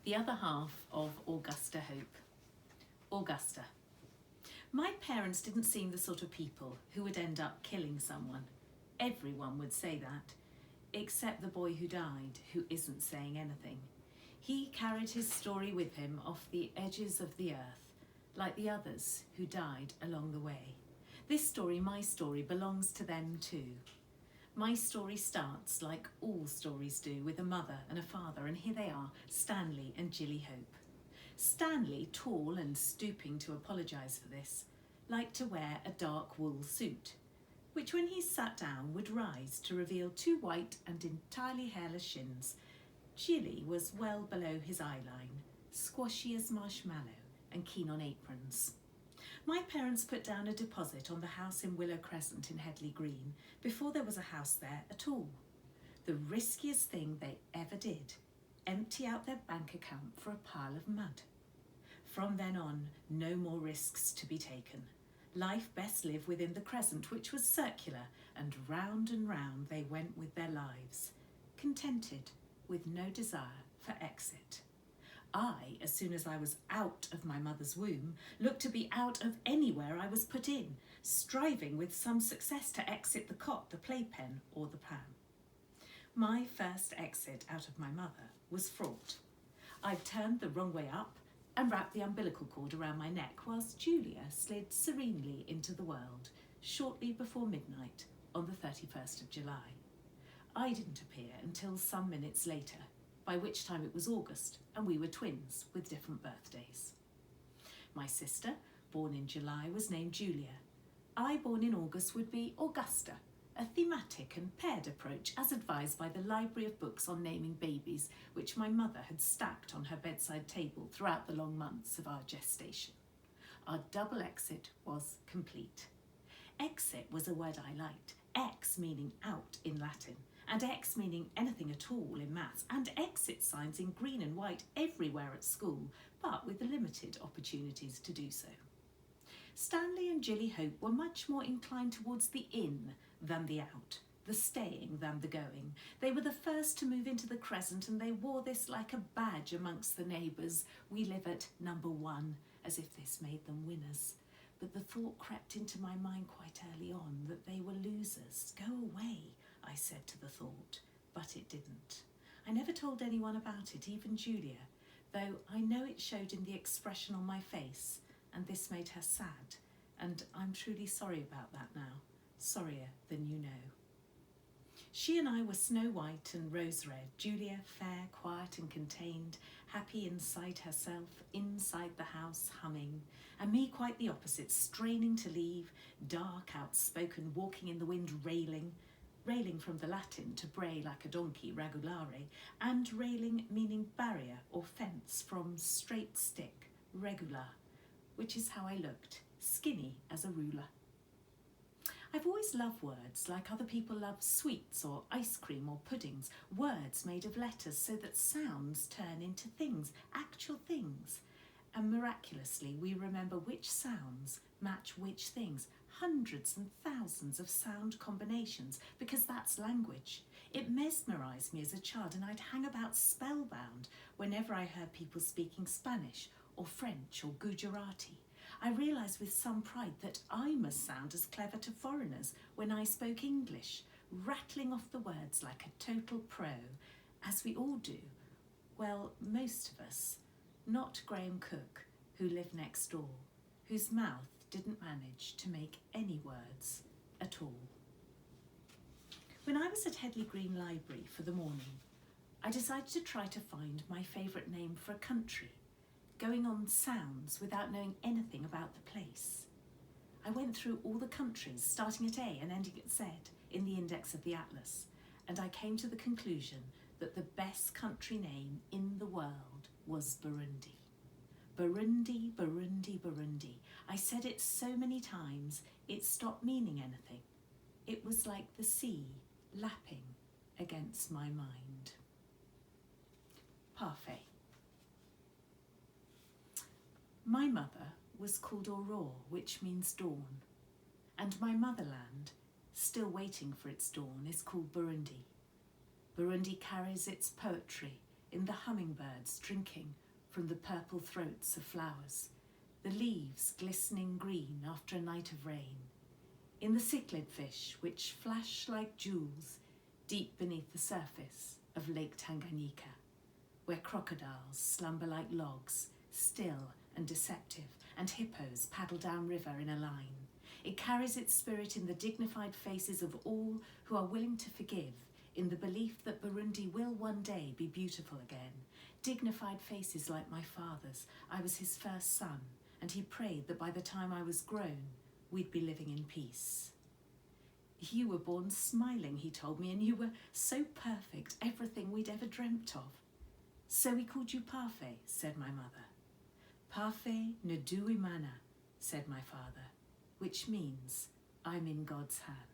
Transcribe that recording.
The other half of Augusta Hope. Augusta. My parents didn't seem the sort of people who would end up killing someone. Everyone would say that, except the boy who died, who isn't saying anything. He carried his story with him off the edges of the earth, like the others who died along the way. This story, my story, belongs to them too. My story starts, like all stories do, with a mother and a father, and here they are, Stanley and Jilly Hope. Stanley, tall and stooping to apologise for this, liked to wear a dark wool suit, which when he sat down would rise to reveal two white and entirely hairless shins. Jilly was well below his eye line, squashy as marshmallow and keen on aprons. My parents put down a deposit on the house in Willow Crescent in Headley Green before there was a house there at all. The riskiest thing they ever did, empty out their bank account for a pile of mud. From then on, no more risks to be taken. Life best lived within the crescent, which was circular, and round they went with their lives, contented, with no desire for exit. I, as soon as I was out of my mother's womb, looked to be out of anywhere I was put in, striving with some success to exit the cot, the playpen, or the pram. My first exit out of my mother was fraught. I'd turned the wrong way up and wrapped the umbilical cord around my neck whilst Julia slid serenely into the world shortly before midnight on the 31st of July. I didn't appear until some minutes later, by which time it was August and we were twins with different birthdays. My sister, born in July, was named Julia. I, born in August, would be Augusta, a thematic and paired approach as advised by the library of books on naming babies, which my mother had stacked on her bedside table throughout the long months of our gestation. Our double exit was complete. Exit was a word I liked, ex meaning out in Latin, and ex meaning anything at all in maths, and exit signs in green and white everywhere at school, but with limited opportunities to do so. Stanley and Jilly Hope were much more inclined towards the in than the out, the staying than the going. They were the first to move into the crescent, and they wore this like a badge amongst the neighbours. We live at number 1, as if this made them winners. But the thought crept into my mind quite early on that they were losers. Go away, I said to the thought, but it didn't. I never told anyone about it, even Julia, though I know it showed in the expression on my face, and this made her sad, and I'm truly sorry about that now, sorrier than you know. She and I were Snow White and Rose Red, Julia fair, quiet and contained, happy inside herself, inside the house humming, and me quite the opposite, straining to leave, dark, outspoken, walking in the wind, railing from the Latin to bray like a donkey, regulare, and railing meaning barrier or fence from straight stick, regular, which is how I looked, skinny as a ruler. I've always loved words like other people love sweets or ice cream or puddings, words made of letters so that sounds turn into things, actual things. And miraculously, we remember which sounds match which things, hundreds and thousands of sound combinations, because that's language. It mesmerised me as a child, and I'd hang about spellbound whenever I heard people speaking Spanish or French or Gujarati. I realised with some pride that I must sound as clever to foreigners when I spoke English, rattling off the words like a total pro, as we all do. Well, most of us, not Graham Cook, who lived next door, whose mouth didn't manage to make any words at all. When I was at Headley Green Library for the morning, I decided to try to find my favourite name for a country, going on sounds without knowing anything about the place. I went through all the countries, starting at A and ending at Z in the index of the atlas, and I came to the conclusion that the best country name in the world was Burundi. Burundi, Burundi, Burundi. I said it so many times, it stopped meaning anything. It was like the sea lapping against my mind. Parfait. My mother was called Aurore, which means dawn, and my motherland, still waiting for its dawn, is called Burundi. Burundi carries its poetry, in the hummingbirds drinking from the purple throats of flowers, the leaves glistening green after a night of rain, in the cichlid fish which flash like jewels deep beneath the surface of Lake Tanganyika, where crocodiles slumber like logs, still and deceptive, and hippos paddle down river in a line. It carries its spirit in the dignified faces of all who are willing to forgive, in the belief that Burundi will one day be beautiful again. Dignified faces like my father's. I was his first son, and he prayed that by the time I was grown, we'd be living in peace. You were born smiling, he told me, and you were so perfect, everything we'd ever dreamt of. So we called you Parfait, said my mother. Parfait Nduimana, said my father, which means I'm in God's hands.